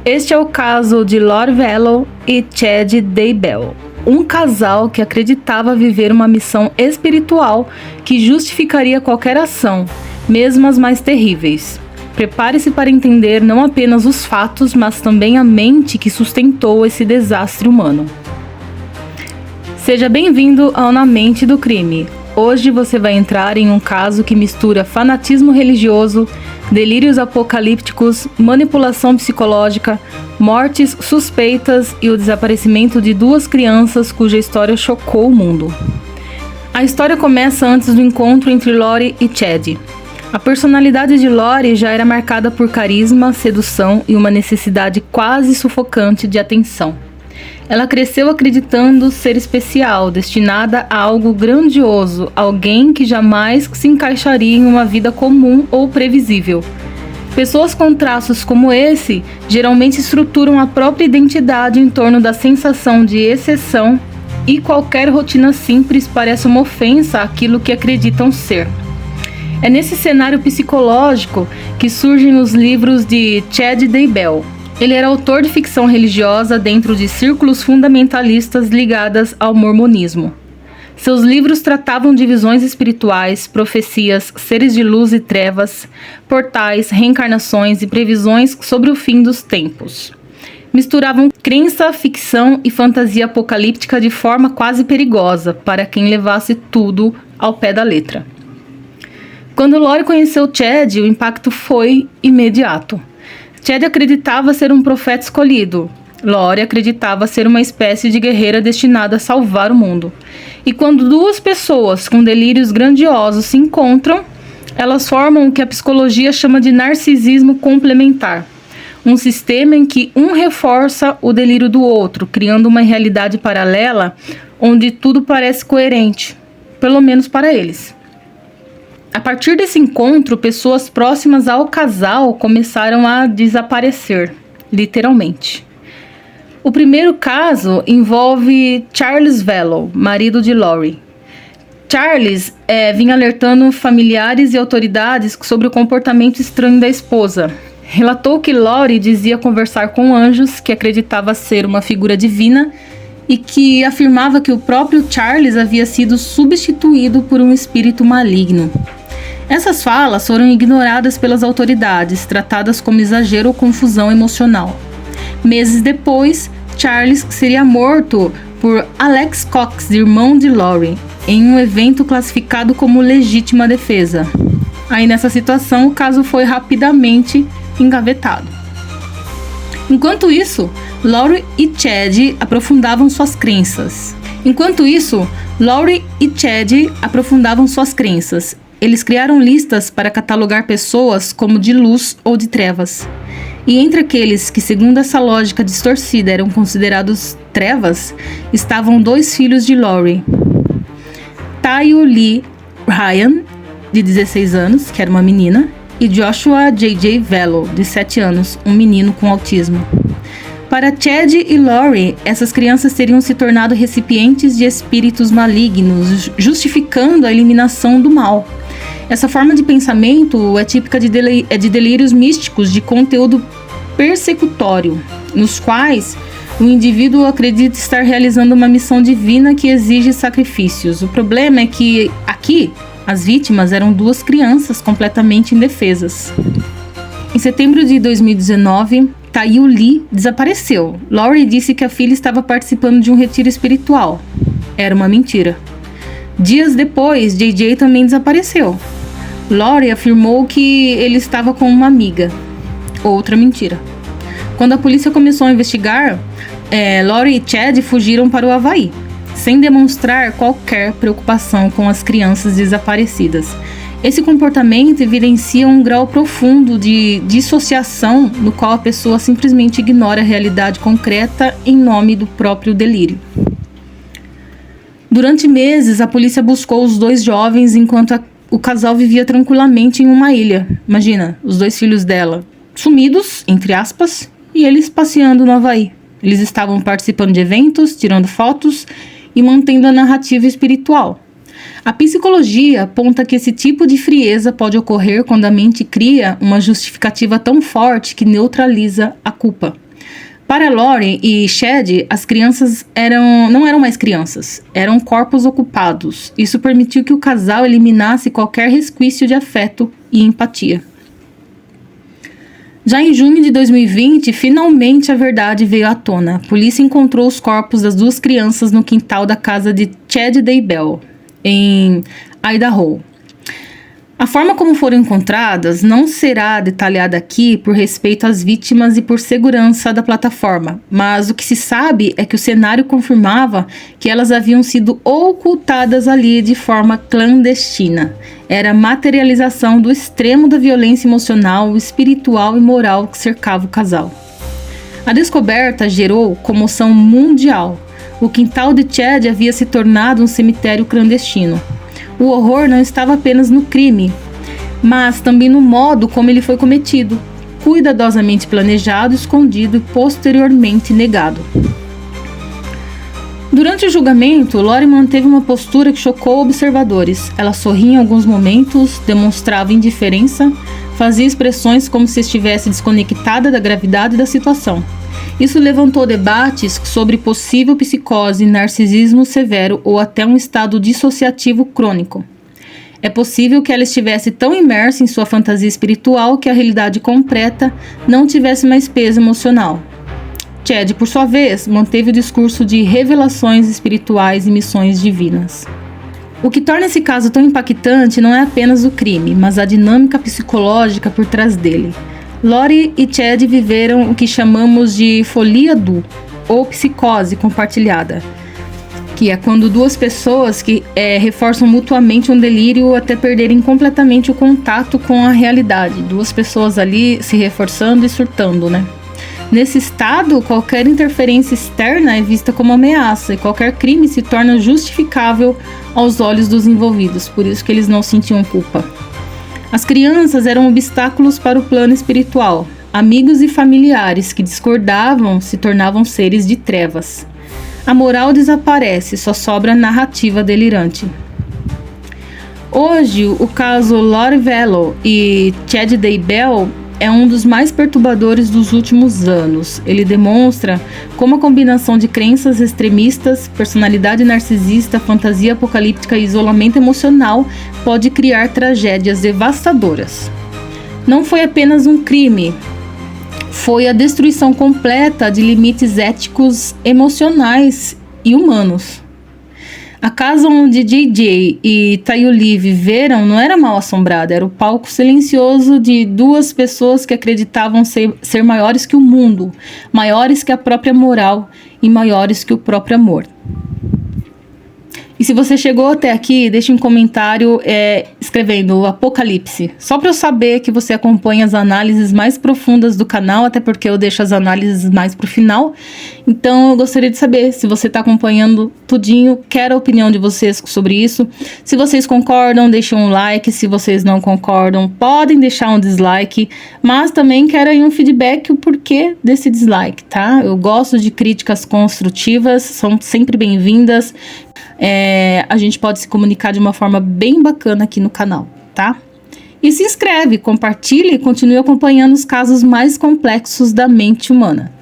Este é o caso de Lori Vallow e Chad Daybell, um casal que acreditava viver uma missão espiritual que justificaria qualquer ação, mesmo as mais terríveis. Prepare-se para entender não apenas os fatos, mas também a mente que sustentou esse desastre humano. Seja bem-vindo ao Na Mente do Crime. Hoje você vai entrar em um caso que mistura fanatismo religioso, delírios apocalípticos, manipulação psicológica, mortes suspeitas e o desaparecimento de 2 crianças cuja história chocou o mundo. A história começa antes do encontro entre Lori e Chad. A personalidade de Lori já era marcada por carisma, sedução e uma necessidade quase sufocante de atenção. Ela cresceu acreditando ser especial, destinada a algo grandioso, alguém que jamais se encaixaria em uma vida comum ou previsível. Pessoas com traços como esse geralmente estruturam a própria identidade em torno da sensação de exceção, e qualquer rotina simples parece uma ofensa àquilo que acreditam ser. É nesse cenário psicológico que surgem os livros de Chad Daybell. Ele era autor de ficção religiosa dentro de círculos fundamentalistas ligadas ao mormonismo. Seus livros tratavam de visões espirituais, profecias, seres de luz e trevas, portais, reencarnações e previsões sobre o fim dos tempos. Misturavam crença, ficção e fantasia apocalíptica de forma quase perigosa para quem levasse tudo ao pé da letra. Quando Lori conheceu Chad, o impacto foi imediato. Chad acreditava ser um profeta escolhido. Lori acreditava ser uma espécie de guerreira destinada a salvar o mundo. E quando 2 pessoas com delírios grandiosos se encontram, elas formam o que a psicologia chama de narcisismo complementar. Um sistema em que um reforça o delírio do outro, criando uma realidade paralela onde tudo parece coerente, pelo menos para eles. A partir desse encontro, pessoas próximas ao casal começaram a desaparecer, literalmente. O primeiro caso envolve Charles Vallow, marido de Lori. Charles vinha alertando familiares e autoridades sobre o comportamento estranho da esposa. Relatou que Lori dizia conversar com anjos, que acreditava ser uma figura divina e que afirmava que o próprio Charles havia sido substituído por um espírito maligno. Essas falas foram ignoradas pelas autoridades, tratadas como exagero ou confusão emocional. Meses depois, Charles seria morto por Alex Cox, irmão de Lori, em um evento classificado como legítima defesa. Aí nessa situação, o caso foi rapidamente engavetado. Enquanto isso, Lori e Chad aprofundavam suas crenças. Eles criaram listas para catalogar pessoas como de luz ou de trevas. E entre aqueles que, segundo essa lógica distorcida, eram considerados trevas, estavam 2 filhos de Lori. Tayo Lee Ryan, de 16 anos, que era uma menina, e Joshua J.J. Vallow, de 7 anos, um menino com autismo. Para Chad e Lori, essas crianças teriam se tornado recipientes de espíritos malignos, justificando a eliminação do mal. Essa forma de pensamento é típica de delírios místicos de conteúdo persecutório, nos quais o indivíduo acredita estar realizando uma missão divina que exige sacrifícios. O problema é que, aqui, as vítimas eram 2 crianças completamente indefesas. Em setembro de 2019, Tayo Lee desapareceu. Lori disse que a filha estava participando de um retiro espiritual. Era uma mentira. Dias depois, JJ também desapareceu. Lori afirmou que ele estava com uma amiga. Outra mentira. Quando a polícia começou a investigar, Lori e Chad fugiram para o Havaí, sem demonstrar qualquer preocupação com as crianças desaparecidas. Esse comportamento evidencia um grau profundo de dissociação no qual a pessoa simplesmente ignora a realidade concreta em nome do próprio delírio. Durante meses, a polícia buscou os 2 jovens enquanto o casal vivia tranquilamente em uma ilha. Imagina, os 2 filhos dela sumidos, entre aspas, e eles passeando no Havaí. Eles estavam participando de eventos, tirando fotos e mantendo a narrativa espiritual. A psicologia aponta que esse tipo de frieza pode ocorrer quando a mente cria uma justificativa tão forte que neutraliza a culpa. Para Lori e Chad, as crianças não eram mais crianças, eram corpos ocupados. Isso permitiu que o casal eliminasse qualquer resquício de afeto e empatia. Já em junho de 2020, finalmente a verdade veio à tona. A polícia encontrou os corpos das 2 crianças no quintal da casa de Chad Daybell, em Idaho. A forma como foram encontradas não será detalhada aqui por respeito às vítimas e por segurança da plataforma, mas o que se sabe é que o cenário confirmava que elas haviam sido ocultadas ali de forma clandestina. Era a materialização do extremo da violência emocional, espiritual e moral que cercava o casal. A descoberta gerou comoção mundial. O quintal de Chad havia se tornado um cemitério clandestino. O horror não estava apenas no crime, mas também no modo como ele foi cometido, cuidadosamente planejado, escondido e posteriormente negado. Durante o julgamento, Lori manteve uma postura que chocou observadores. Ela sorria em alguns momentos, demonstrava indiferença, fazia expressões como se estivesse desconectada da gravidade da situação. Isso levantou debates sobre possível psicose, narcisismo severo ou até um estado dissociativo crônico. É possível que ela estivesse tão imersa em sua fantasia espiritual que a realidade concreta não tivesse mais peso emocional. Chad, por sua vez, manteve o discurso de revelações espirituais e missões divinas. O que torna esse caso tão impactante não é apenas o crime, mas a dinâmica psicológica por trás dele. Lori e Chad viveram o que chamamos de folia do, ou psicose compartilhada, que é quando 2 pessoas que reforçam mutuamente um delírio até perderem completamente o contato com a realidade. 2 pessoas ali se reforçando e surtando, né? Nesse estado, qualquer interferência externa é vista como ameaça e qualquer crime se torna justificável aos olhos dos envolvidos, por isso que eles não sentiam culpa. As crianças eram obstáculos para o plano espiritual. Amigos e familiares que discordavam se tornavam seres de trevas. A moral desaparece, só sobra a narrativa delirante. Hoje, o caso Lori Vallow e Chad Daybell é um dos mais perturbadores dos últimos anos. Ele demonstra como a combinação de crenças extremistas, personalidade narcisista, fantasia apocalíptica e isolamento emocional pode criar tragédias devastadoras. Não foi apenas um crime, foi a destruição completa de limites éticos, emocionais e humanos. A casa onde JJ e Tayuli viveram não era mal assombrada, era o palco silencioso de 2 pessoas que acreditavam ser maiores que o mundo, maiores que a própria moral e maiores que o próprio amor. E se você chegou até aqui, deixe um comentário escrevendo Apocalipse, só para eu saber que você acompanha as análises mais profundas do canal, até porque eu deixo as análises mais pro final. Então eu gostaria de saber se você está acompanhando tudinho, quero a opinião de vocês sobre isso. Se vocês concordam, deixem um like, se vocês não concordam, podem deixar um dislike, mas também quero aí um feedback, o porquê desse dislike, tá? Eu gosto de críticas construtivas, são sempre bem-vindas. A gente pode se comunicar de uma forma bem bacana aqui no canal, tá? E se inscreve, compartilha e continue acompanhando os casos mais complexos da mente humana.